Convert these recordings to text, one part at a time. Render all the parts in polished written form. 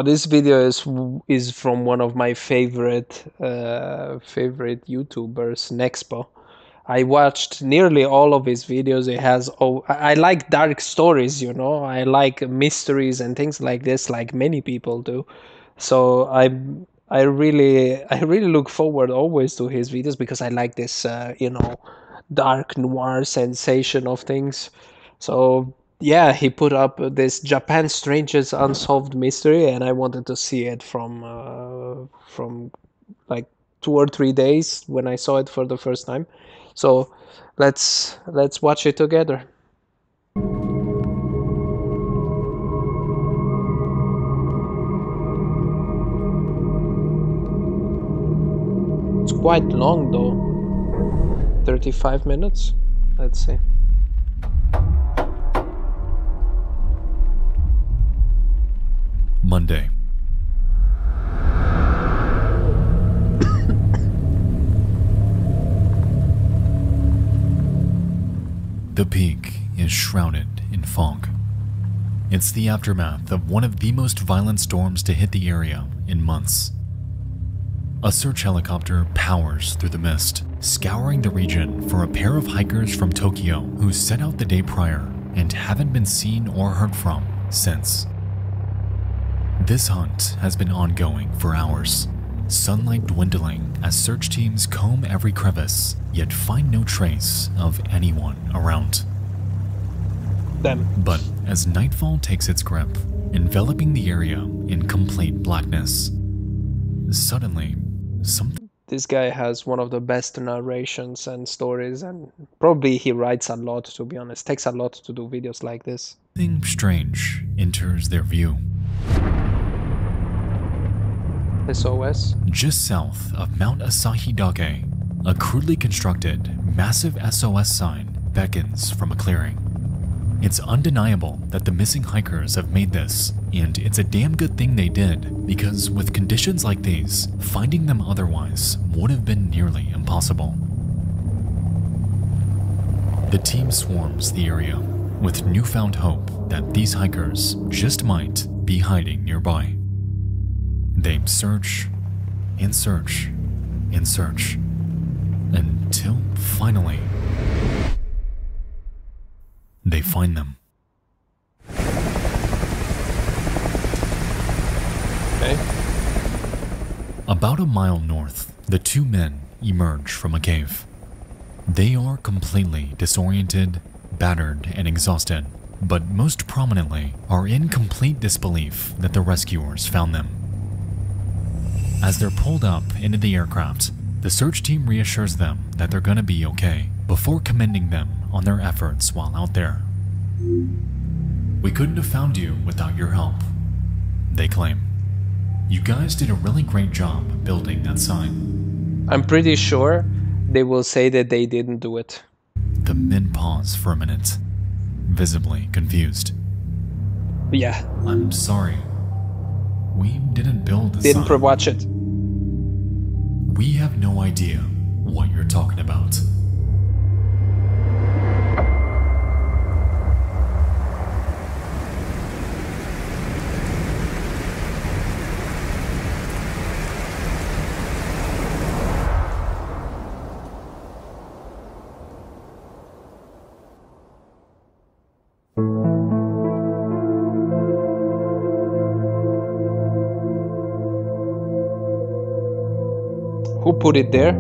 This video is from one of my favorite YouTubers, Nexpo. I watched nearly all of his videos. It has I like dark stories, you know. I like mysteries and things like this, like many people do. So I really look forward always to his videos because I like this dark noir sensation of things. So yeah, he put up this Japan's strangest unsolved mystery, and I wanted to see it from like 2 or 3 days when I saw it for the first time. So let's watch it together. It's quite long though, 35 minutes. Let's see. Monday. The peak is shrouded in fog. It's the aftermath of one of the most violent storms to hit the area in months. A search helicopter powers through the mist, scouring the region for a pair of hikers from Tokyo who set out the day prior and haven't been seen or heard from since. This hunt has been ongoing for hours, sunlight dwindling as search teams comb every crevice, yet find no trace of anyone around. But as nightfall takes its grip, enveloping the area in complete blackness, suddenly, something... This guy has one of the best narrations and stories, and probably he writes a lot, to be honest. Takes a lot to do videos like this. Something strange enters their view. SOS? Just south of Mount Asahi Dake, a crudely constructed, massive SOS sign beckons from a clearing. It's undeniable that the missing hikers have made this, and it's a damn good thing they did, because with conditions like these, finding them otherwise would have been nearly impossible. The team swarms the area, with newfound hope that these hikers just might be hiding nearby. They search and search and search, until finally, they find them. Okay. About a mile north, the two men emerge from a cave. They are completely disoriented, battered, and exhausted, but most prominently are in complete disbelief that the rescuers found them. As they're pulled up into the aircraft, the search team reassures them that they're gonna be okay, before commending them on their efforts while out there. "We couldn't have found you without your help," they claim. "You guys did a really great job building that sign." I'm pretty sure they will say that they didn't do it. The men pause for a minute, visibly confused. Yeah. "I'm sorry. We didn't build the Didn't sign. watch it. We have no idea what you're talking about." Who put it there?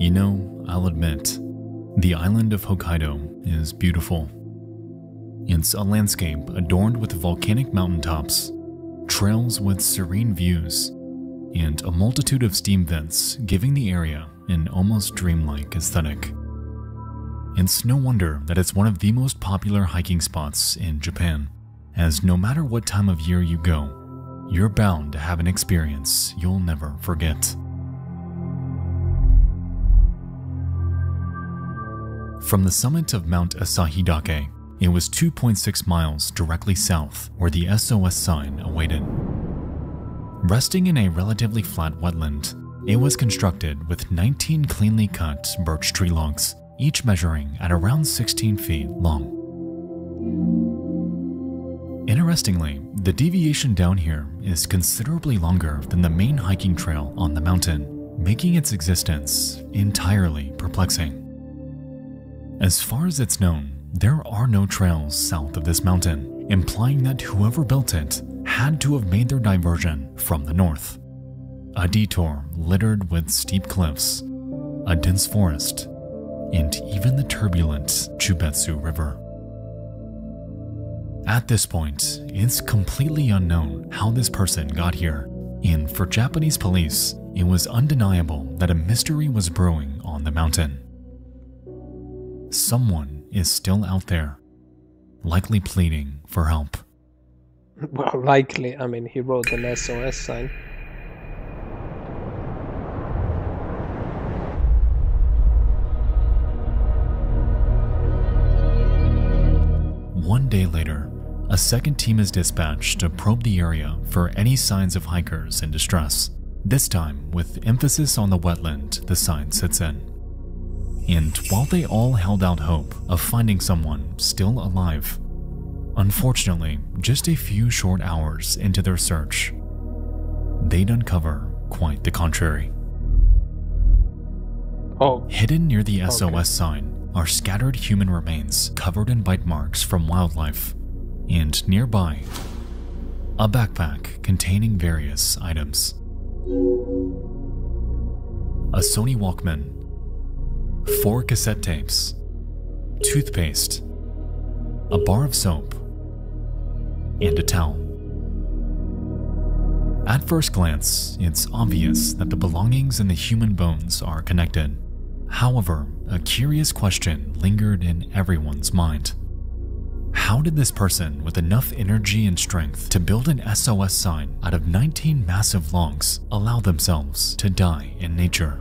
You know, I'll admit, the island of Hokkaido is beautiful. It's a landscape adorned with volcanic mountaintops, trails with serene views, and a multitude of steam vents giving the area an almost dreamlike aesthetic. It's no wonder that it's one of the most popular hiking spots in Japan, as no matter what time of year you go, you're bound to have an experience you'll never forget. From the summit of Mount Asahi Dake, it was 2.6 miles directly south where the SOS sign awaited. Resting in a relatively flat wetland, It was constructed with 19 cleanly cut birch tree logs, each measuring at around 16 feet long. Interestingly, the deviation down here is considerably longer than the main hiking trail on the mountain, making its existence entirely perplexing. As far as it's known, there are no trails south of this mountain, implying that whoever built it had to have made their diversion from the north. A detour littered with steep cliffs, a dense forest, and even the turbulent Chubetsu River. At this point, it's completely unknown how this person got here, and for Japanese police, it was undeniable that a mystery was brewing on the mountain. Someone is still out there, likely pleading for help. Well, likely. I mean, he wrote an SOS sign. One day later, a second team is dispatched to probe the area for any signs of hikers in distress, this time with emphasis on the wetland the sign sits in. And while they all held out hope of finding someone still alive, unfortunately, just a few short hours into their search, they'd uncover quite the contrary. Oh. Hidden near the SOS sign are scattered human remains covered in bite marks from wildlife, and nearby, a backpack containing various items. A Sony Walkman, 4 cassette tapes, toothpaste, a bar of soap, and a towel. At first glance, it's obvious that the belongings and the human bones are connected. However, a curious question lingered in everyone's mind. How did this person with enough energy and strength to build an SOS sign out of 19 massive logs allow themselves to die in nature?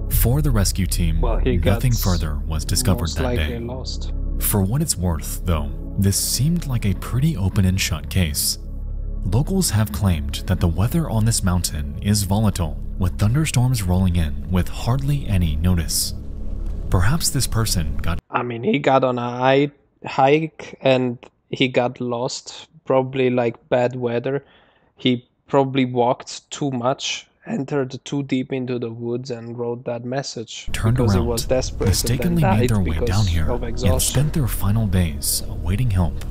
For the rescue team, nothing further was discovered that day. Lost. For what it's worth, though, this seemed like a pretty open and shut case. Locals have claimed that the weather on this mountain is volatile, with thunderstorms rolling in with hardly any notice. Perhaps this person got... I mean, he got on a hike and he got lost, probably like bad weather. He probably walked too much, entered too deep into the woods and wrote that message. Turned because around, he was desperate, mistakenly and then made their died way down here of and exhaustion. spent their final days awaiting help.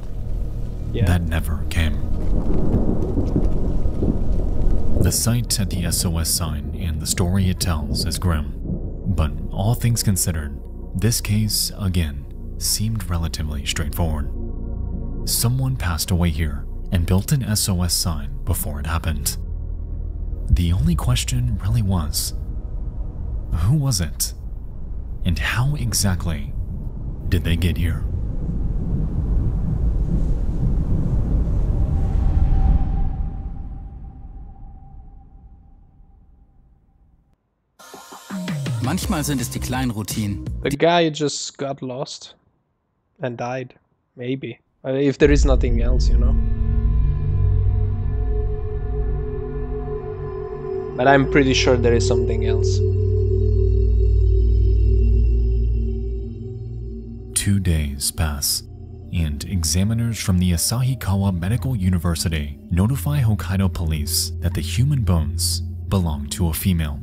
Yeah. That never came. The sight at the SOS sign and the story it tells is grim, but all things considered, this case, again, seemed relatively straightforward. Someone passed away here and built an SOS sign before it happened. The only question really was, who was it? And how exactly did they get here? Manchmal sind es die kleinen Routinen. The guy just got lost and died. Maybe. If there is nothing else, you know. But I'm pretty sure there is something else. 2 days pass, and examiners from the Asahikawa Medical University notify Hokkaido police that the human bones belong to a female.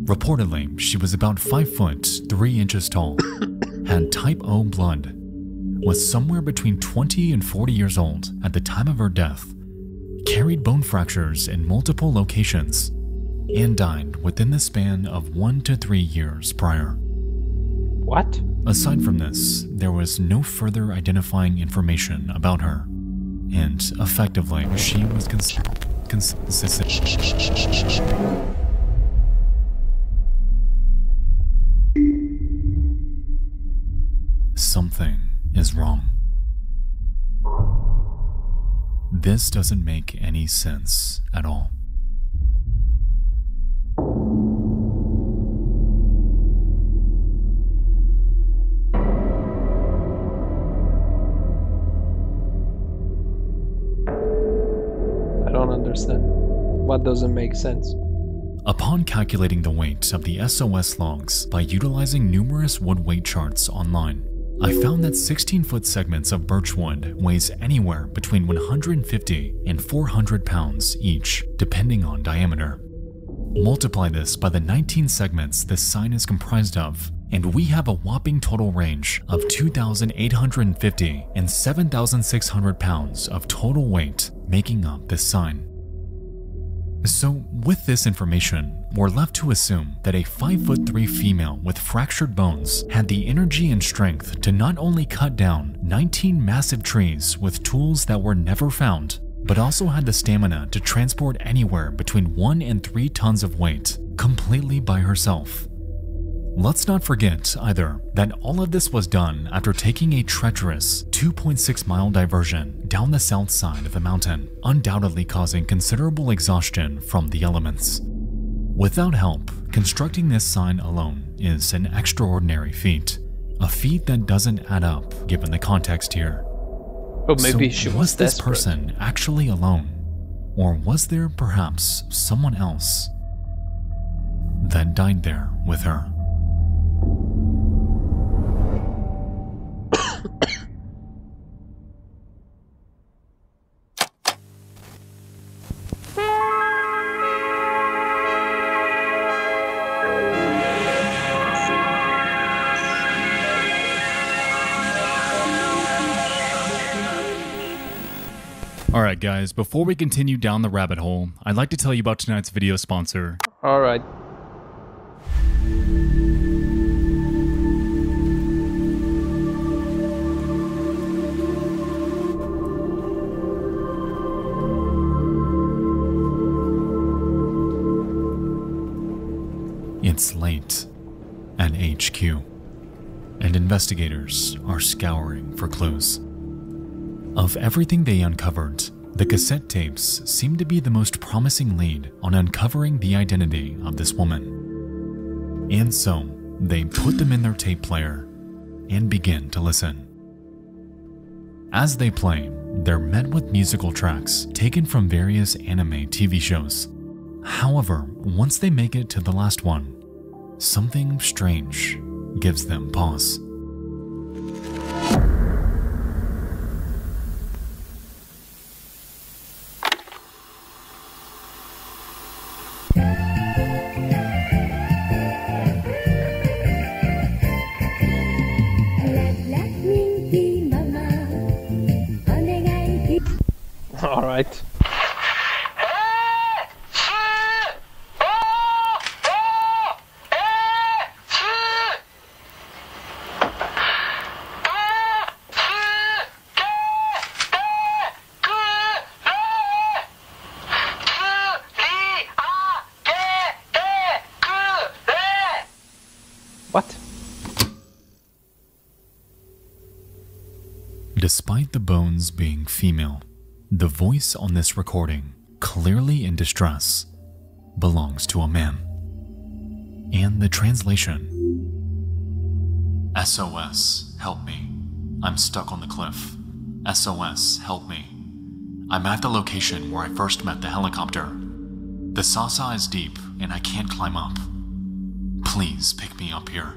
Reportedly, she was about 5 foot 3 inches tall, had type O blood, was somewhere between 20 and 40 years old at the time of her death, carried bone fractures in multiple locations, and died within the span of 1 to 3 years prior. What? Aside from this, there was no further identifying information about her, and effectively, she was Something is wrong. This doesn't make any sense at all. I don't understand. What doesn't make sense? Upon calculating the weight of the SOS logs by utilizing numerous wood weight charts online, I found that 16-foot segments of birchwood weighs anywhere between 150 and 400 pounds each, depending on diameter. Multiply this by the 19 segments this sign is comprised of, and we have a whopping total range of 2,850 and 7,600 pounds of total weight making up this sign. So with this information, we're left to assume that a 5'3" female with fractured bones had the energy and strength to not only cut down 19 massive trees with tools that were never found, but also had the stamina to transport anywhere between 1 and 3 tons of weight completely by herself. Let's not forget either that all of this was done after taking a treacherous 2.6-mile diversion down the south side of the mountain, undoubtedly causing considerable exhaustion from the elements. Without help, constructing this sign alone is an extraordinary feat, a feat that doesn't add up given the context here. Or maybe So she was this desperate. person actually alone? Or was there perhaps someone else that died there with her? Alright guys, before we continue down the rabbit hole, I'd like to tell you about tonight's video sponsor. Alright. It's late at HQ, and investigators are scouring for clues. Of everything they uncovered, the cassette tapes seem to be the most promising lead on uncovering the identity of this woman. And so, they put them in their tape player and begin to listen. As they play, they're met with musical tracks taken from various anime TV shows. However, once they make it to the last one, something strange gives them pause. Alright. What? Despite the bones being female, the voice on this recording, clearly in distress, belongs to a man. And the translation: SOS, help me. I'm stuck on the cliff. SOS, help me. I'm at the location where I first met the helicopter. The Sasa is deep and I can't climb up. Please pick me up here.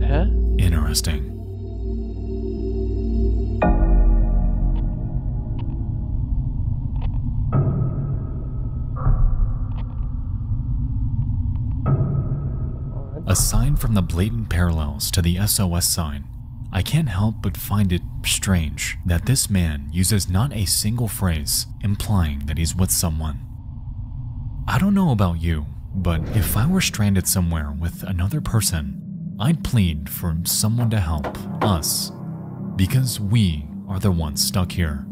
Huh? Interesting. Aside from the blatant parallels to the SOS sign, I can't help but find it strange that this man uses not a single phrase implying that he's with someone. I don't know about you, but if I were stranded somewhere with another person, I'd plead for someone to help us, because we are the ones stuck here.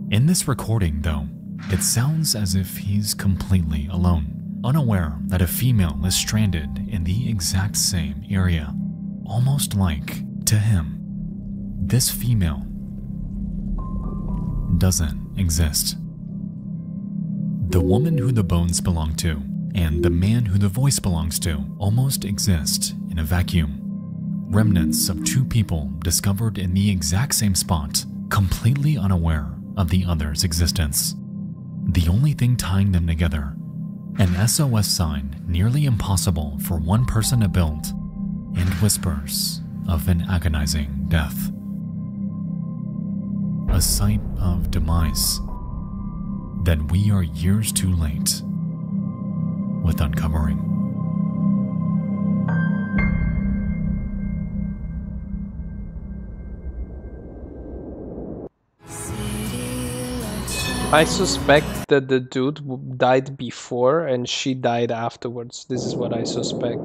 In this recording, though, it sounds as if he's completely alone, unaware that a female is stranded in the exact same area, almost like, to him, this female doesn't exist. The woman who the bones belong to and the man who the voice belongs to almost exist in a vacuum. Remnants of two people discovered in the exact same spot, completely unaware of the other's existence. The only thing tying them together, an SOS sign nearly impossible for one person to build, and whispers of an agonizing death. A sight of demise that we are years too late with uncovering. I suspect that the dude died before and she died afterwards. This is what I suspect.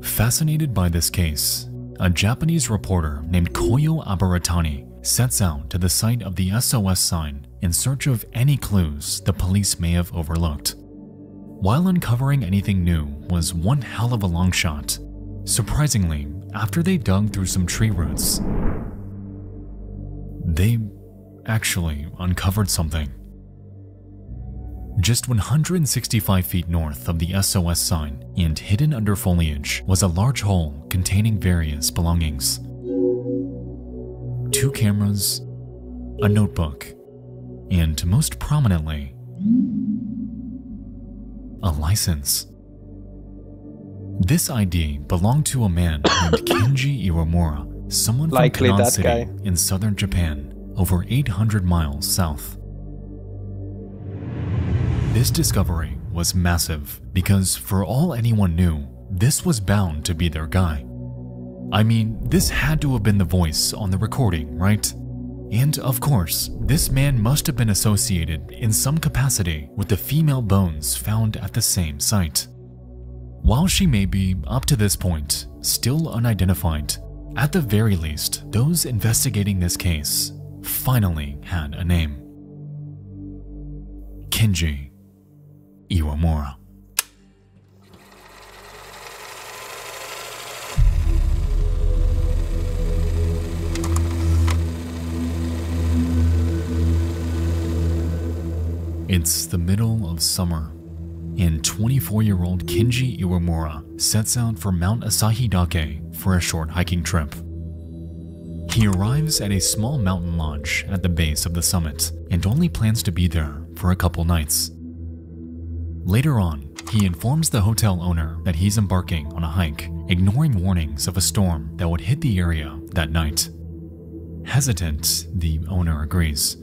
Fascinated by this case, a Japanese reporter named Koyo Abaratani sets out to the site of the SOS sign in search of any clues the police may have overlooked. While uncovering anything new was one hell of a long shot, surprisingly, after they dug through some tree roots, they actually uncovered something. Just 165 feet north of the SOS sign and hidden under foliage was a large hole containing various belongings. 2 cameras, a notebook, and most prominently, a license. This ID belonged to a man named Kenji Iwamura, someone from Likely Kannon that City guy. in southern Japan, over 800 miles south. This discovery was massive because for all anyone knew, this was bound to be their guy. I mean, this had to have been the voice on the recording, right? And of course, this man must have been associated in some capacity with the female bones found at the same site. While she may be, up to this point, still unidentified, at the very least, those investigating this case finally had a name. Kenji Iwamura. It's the middle of summer, and 24-year-old Kenji Iwamura sets out for Mount Asahidake for a short hiking trip. He arrives at a small mountain lodge at the base of the summit and only plans to be there for a couple nights. Later on, he informs the hotel owner that he's embarking on a hike, ignoring warnings of a storm that would hit the area that night. Hesitant, the owner agrees,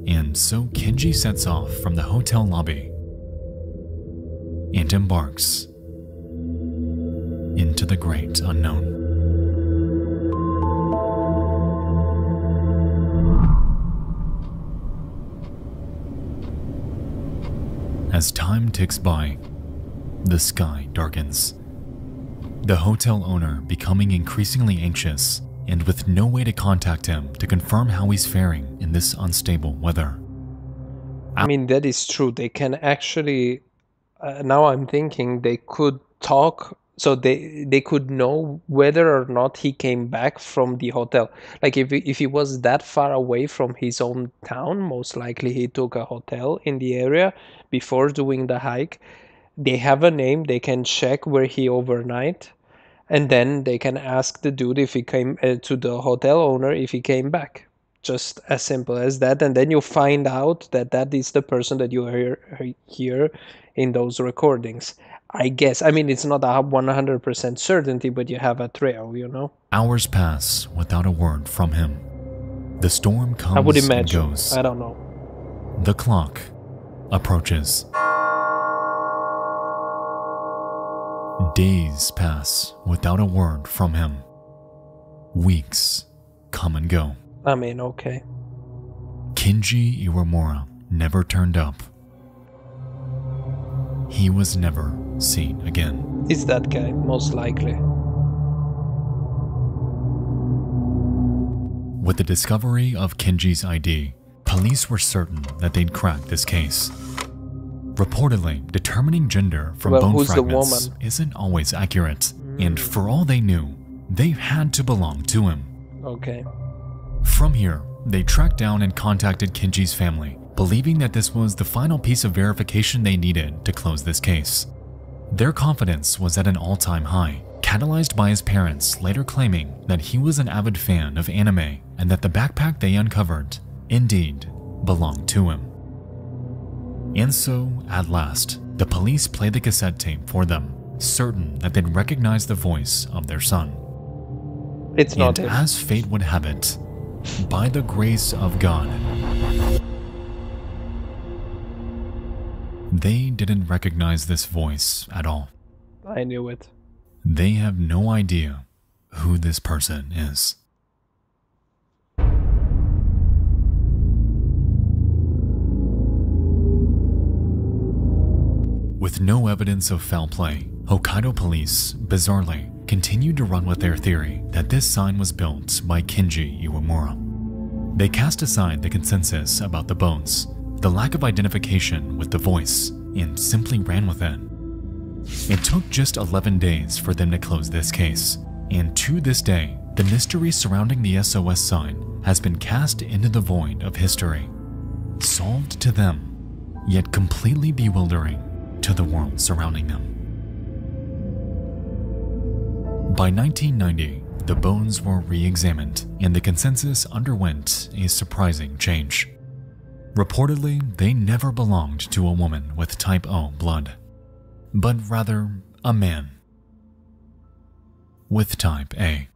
and so Kenji sets off from the hotel lobby and embarks into the great unknown. As time ticks by, the sky darkens. The hotel owner becoming increasingly anxious and with no way to contact him to confirm how he's faring in this unstable weather. I mean, that is true. They can actually, now I'm thinking they could talk, so they could know whether or not he came back from the hotel. Like if he was that far away from his own town, most likely he took a hotel in the area before doing the hike. They have a name, they can check where he overnight, and then they can ask the dude if he came to the hotel owner if he came back. Just as simple as that, and then you find out that that is the person that you hear in those recordings. I guess. I mean, it's not a 100% certainty, but you have a trail, you know? Hours pass without a word from him. The storm comes I would imagine. and goes. I don't know. The clock approaches. Days pass without a word from him. Weeks come and go. I mean, okay. Kenji Iwamura never turned up. He was never seen again. It's that guy, most likely. With the discovery of Kenji's ID, police were certain that they'd crack this case. Reportedly, determining gender from Well, bone who's the fragments woman? isn't always accurate, and for all they knew, they had to belong to him. Okay. From here, they tracked down and contacted Kenji's family, believing that this was the final piece of verification they needed to close this case. Their confidence was at an all-time high, catalyzed by his parents later claiming that he was an avid fan of anime and that the backpack they uncovered indeed belonged to him. And so, at last, the police played the cassette tape for them, certain that they'd recognize the voice of their son. It's not And him. as fate would have it, by the grace of God, they didn't recognize this voice at all. I knew it. They have no idea who this person is. With no evidence of foul play, Hokkaido police, bizarrely, continued to run with their theory that this sign was built by Kenji Iwamura. They cast aside the consensus about the bones, the lack of identification with the voice, and simply ran with it. It took just 11 days for them to close this case, and to this day, the mystery surrounding the SOS sign has been cast into the void of history, solved to them, yet completely bewildering to the world surrounding them. By 1990, the bones were re-examined, and the consensus underwent a surprising change. Reportedly, they never belonged to a woman with type O blood, but rather a man with type A.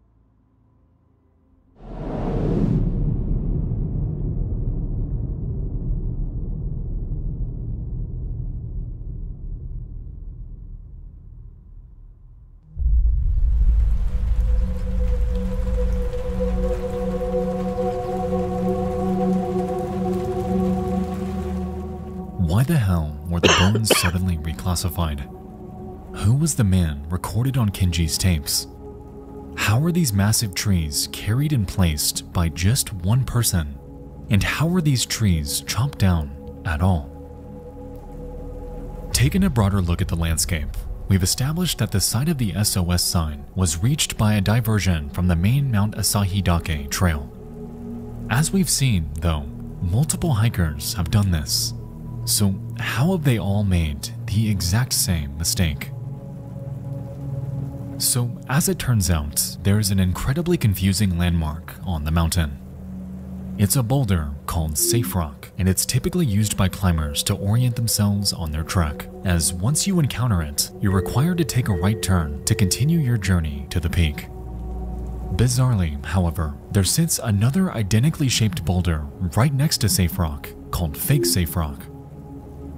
Why the hell were the bones suddenly reclassified? Who was the man recorded on Kenji's tapes? How were these massive trees carried and placed by just one person? And how were these trees chopped down at all? Taking a broader look at the landscape, we've established that the site of the SOS sign was reached by a diversion from the main Mount Asahidake trail. As we've seen, though, multiple hikers have done this. So how have they all made the exact same mistake? So as it turns out, there's an incredibly confusing landmark on the mountain. It's a boulder called Safe Rock, and it's typically used by climbers to orient themselves on their trek, as once you encounter it, you're required to take a right turn to continue your journey to the peak. Bizarrely, however, there sits another identically shaped boulder right next to Safe Rock called Fake Safe Rock.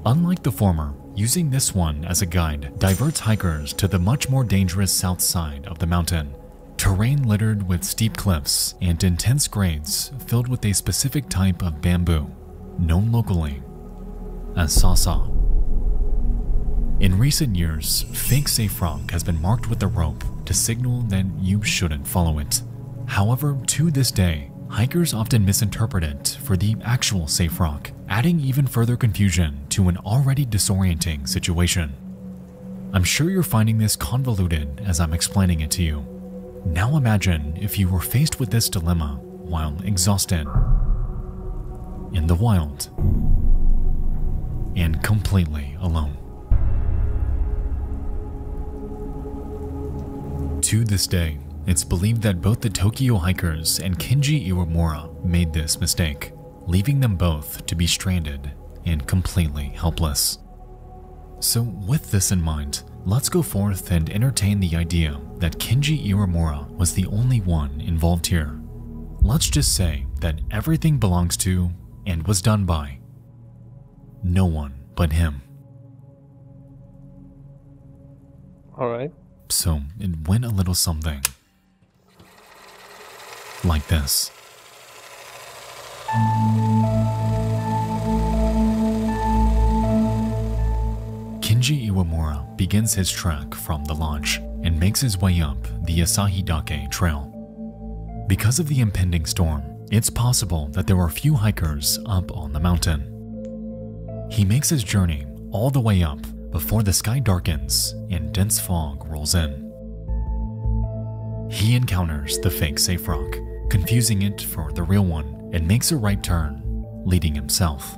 Unlike the former, using this one as a guide diverts hikers to the much more dangerous south side of the mountain, terrain littered with steep cliffs and intense grades filled with a specific type of bamboo, known locally as sasa. In recent years, Fake Safe Rock has been marked with a rope to signal that you shouldn't follow it. However, to this day, hikers often misinterpret it for the actual Safe Rock, adding even further confusion to an already disorienting situation. I'm sure you're finding this convoluted as I'm explaining it to you. Now imagine if you were faced with this dilemma while exhausted, in the wild, and completely alone. To this day, it's believed that both the Tokyo hikers and Kenji Iwamura made this mistake, leaving them both to be stranded and completely helpless. So with this in mind, let's go forth and entertain the idea that Kenji Iwamura was the only one involved here. Let's just say that everything belongs to and was done by no one but him. Alright. So it went a little something like this. Kenji Iwamura begins his trek from the lodge and makes his way up the Asahidake Trail. Because of the impending storm, it's possible that there are few hikers up on the mountain. He makes his journey all the way up before the sky darkens and dense fog rolls in. He encounters the fake Safe Rock, confusing it for the real one, and makes a right turn, leading him south.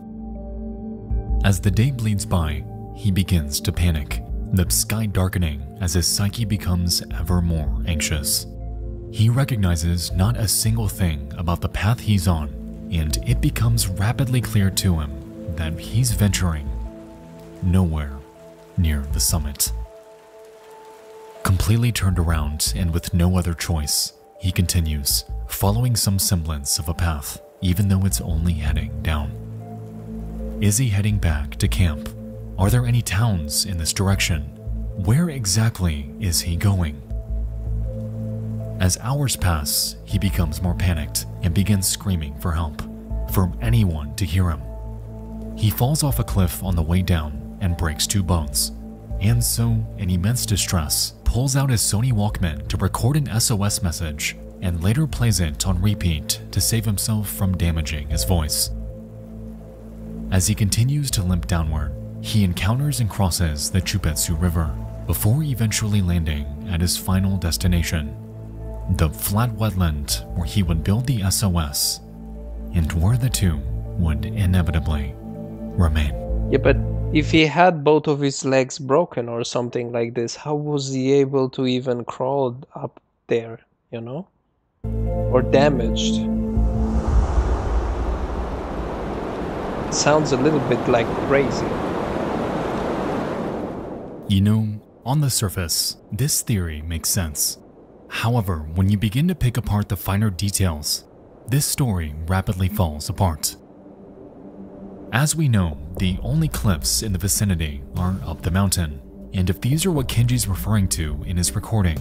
As the day bleeds by, he begins to panic, the sky darkening as his psyche becomes ever more anxious. He recognizes not a single thing about the path he's on, and it becomes rapidly clear to him that he's venturing nowhere near the summit. Completely turned around and with no other choice, he continues, following some semblance of a path, even though it's only heading down. Is he heading back to camp? Are there any towns in this direction? Where exactly is he going? As hours pass, he becomes more panicked and begins screaming for help, for anyone to hear him. He falls off a cliff on the way down and breaks 2 bones, and so, in immense distress, pulls out his Sony Walkman to record an SOS message and later plays it on repeat to save himself from damaging his voice. As he continues to limp downward, he encounters and crosses the Chupetsu River before eventually landing at his final destination, the flat wetland where he would build the SOS and where the two would inevitably remain. Yeah, but if he had both of his legs broken or something like this, how was he able to even crawl up there, you know? Or damaged? It sounds a little bit like crazy. You know, on the surface, this theory makes sense. However, when you begin to pick apart the finer details, this story rapidly falls apart. As we know, the only cliffs in the vicinity are up the mountain, and if these are what Kenji's referring to in his recording,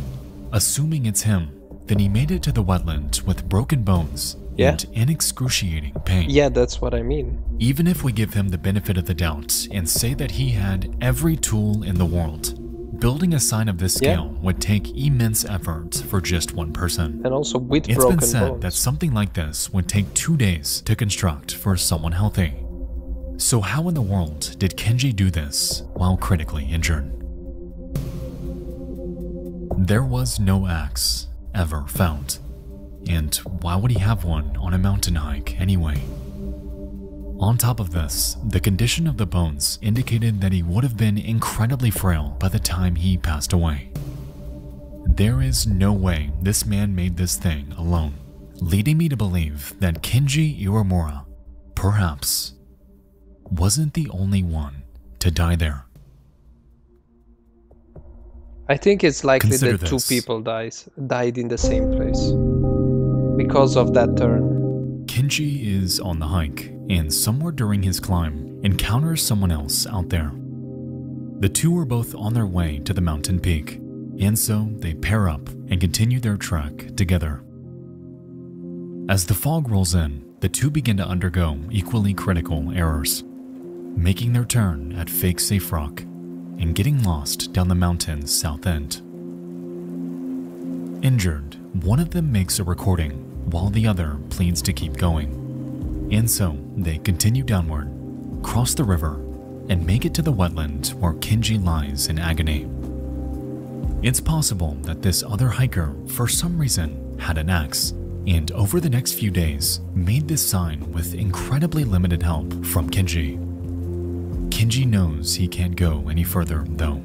assuming it's him, then he made it to the wetland with broken bones and in excruciating pain. Yeah, that's what I mean. Even if we give him the benefit of the doubt and say that he had every tool in the world, building a sign of this scale would take immense effort for just one person. And also with it's broken been said bones. that something like this would take 2 days to construct for someone healthy. So how in the world did Kenji do this while critically injured? There was no axe ever found. And why would he have one on a mountain hike anyway? On top of this, the condition of the bones indicated that he would have been incredibly frail by the time he passed away. There is no way this man made this thing alone, leading me to believe that Kenji Iwamura, perhaps, wasn't the only one to die there. I think it's likely Consider that this. 2 people died in the same place because of that turn. Kenji is on the hike, and somewhere during his climb, encounters someone else out there. The two are both on their way to the mountain peak, and so they pair up and continue their trek together. As the fog rolls in, the two begin to undergo equally critical errors, making their turn at fake safe rock and getting lost down the mountain's south end. Injured, one of them makes a recording while the other pleads to keep going, and so they continue downward, cross the river, and make it to the wetland where Kenji lies in agony. It's possible that this other hiker, for some reason, had an axe, and over the next few days, made this sign with incredibly limited help from Kenji. Kenji knows he can't go any further, though,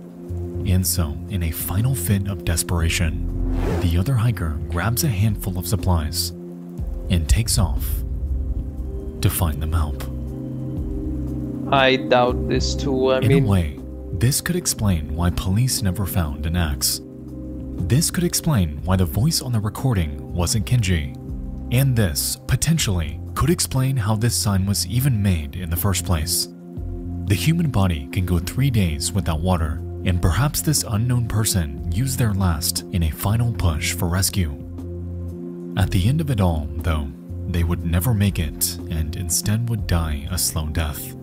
and so, in a final fit of desperation, the other hiker grabs a handful of supplies and takes off to find them help. I doubt this too. In a way, this could explain why police never found an axe. This could explain why the voice on the recording wasn't Kenji. And this, potentially, could explain how this sign was even made in the first place. The human body can go 3 days without water, and perhaps this unknown person used their last in a final push for rescue. At the end of it all, though, they would never make it and instead would die a slow death.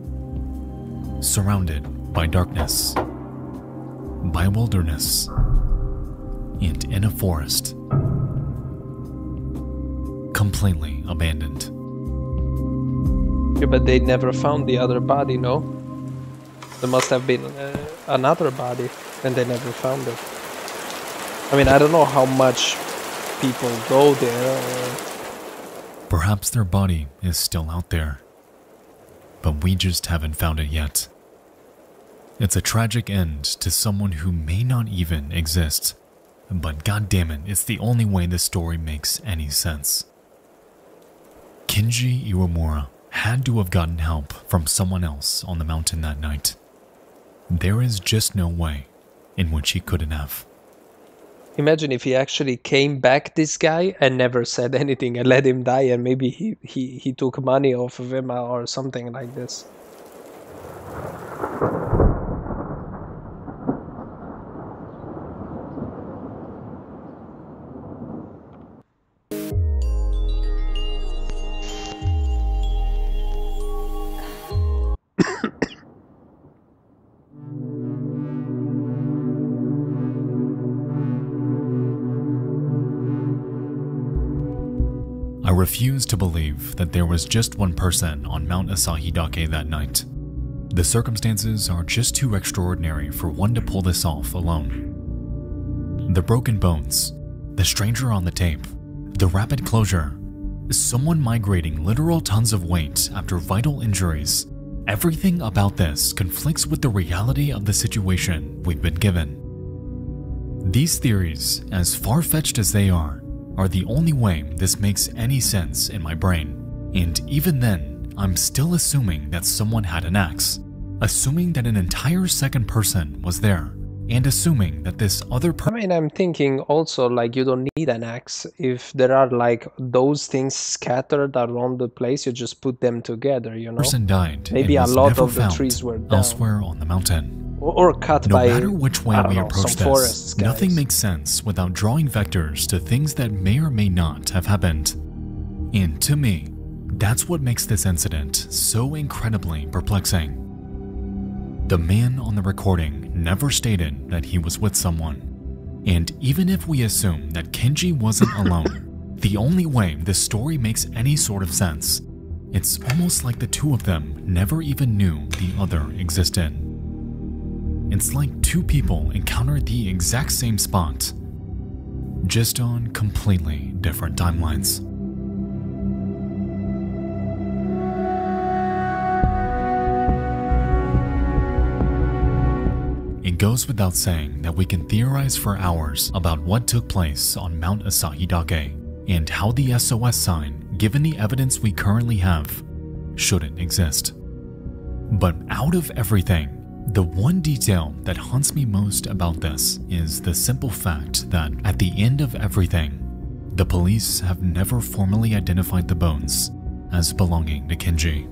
Surrounded by darkness, by wilderness, and in a forest, completely abandoned. Yeah, but they never found the other body, no? There must have been another body, and they never found it. I mean, I don't know how much people go there. Perhaps their body is still out there, but we just haven't found it yet. It's a tragic end to someone who may not even exist, but goddammit, it's the only way this story makes any sense. Kenji Iwamura had to have gotten help from someone else on the mountain that night. There is just no way in which he couldn't have. Imagine if he actually came back, this guy, and never said anything and let him die, and maybe he took money off of him or something like this. I refuse to believe that there was just one person on Mount Asahidake that night. The circumstances are just too extraordinary for one to pull this off alone. The broken bones, the stranger on the tape, the rapid closure, someone migrating literal tons of weight after vital injuries. Everything about this conflicts with the reality of the situation we've been given. These theories, as far-fetched as they are the only way this makes any sense in my brain. And even then, I'm still assuming that someone had an axe, assuming that an entire second person was there, and assuming that this other person... I mean, I'm thinking also, like, you don't need an axe. If there are, like, those things scattered around the place, you just put them together, you know? Person died. Maybe a lot of the trees were down. Elsewhere on the mountain. Or cut by, no matter which way we approach this, forests, nothing makes sense without drawing vectors to things that may or may not have happened. And to me, that's what makes this incident so incredibly perplexing. The man on the recording never stated that he was with someone. And even if we assume that Kenji wasn't alone, the only way this story makes any sort of sense, it's almost like the two of them never even knew the other existed. It's like two people encountered the exact same spot, just on completely different timelines. It goes without saying that we can theorize for hours about what took place on Mount Asahidake and how the SOS sign, given the evidence we currently have, shouldn't exist. But out of everything, the one detail that haunts me most about this is the simple fact that at the end of everything, the police have never formally identified the bones as belonging to Kenji.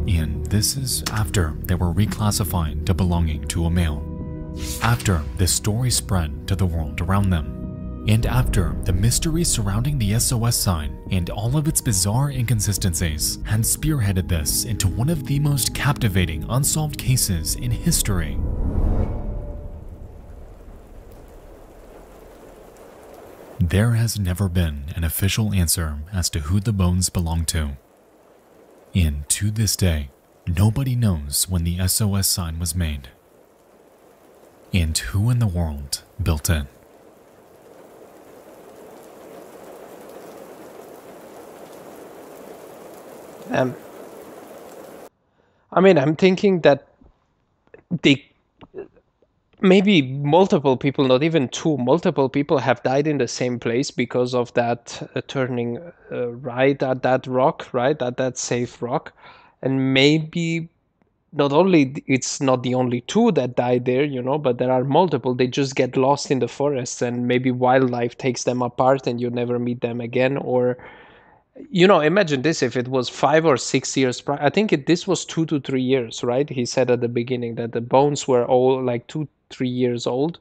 And this is after they were reclassified to belonging to a male, after this story spread to the world around them, and after the mystery surrounding the SOS sign and all of its bizarre inconsistencies had spearheaded this into one of the most captivating unsolved cases in history. There has never been an official answer as to who the bones belong to. And to this day, nobody knows when the SOS sign was made and who in the world built it. I mean, I'm thinking that maybe multiple people, not even two, multiple people have died in the same place because of that turning right at that rock, right, at that safe rock. And maybe not only, it's not the only two that died there, you know, but there are multiple. They just get lost in the forest and maybe wildlife takes them apart and you never meet them again. Or, you know, imagine this, if it was 5 or 6 years prior. I think this was 2 to 3 years, right? He said at the beginning that the bones were all like 2-3 years old.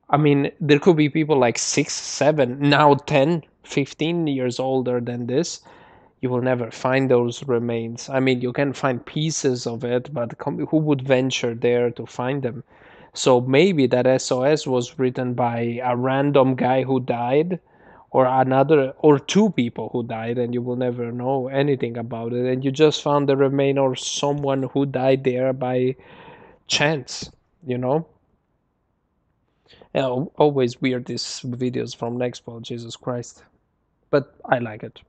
I mean, there could be people like 6, 7, now 10, 15 years older than this. You will never find those remains. I mean, you can find pieces of it, but who would venture there to find them? So maybe that SOS was written by a random guy who died, or another, or two people who died, and you will never know anything about it, and you just found the remain of someone who died there by chance, you know? Always weird, these videos from Nextball, Jesus Christ. But I like it.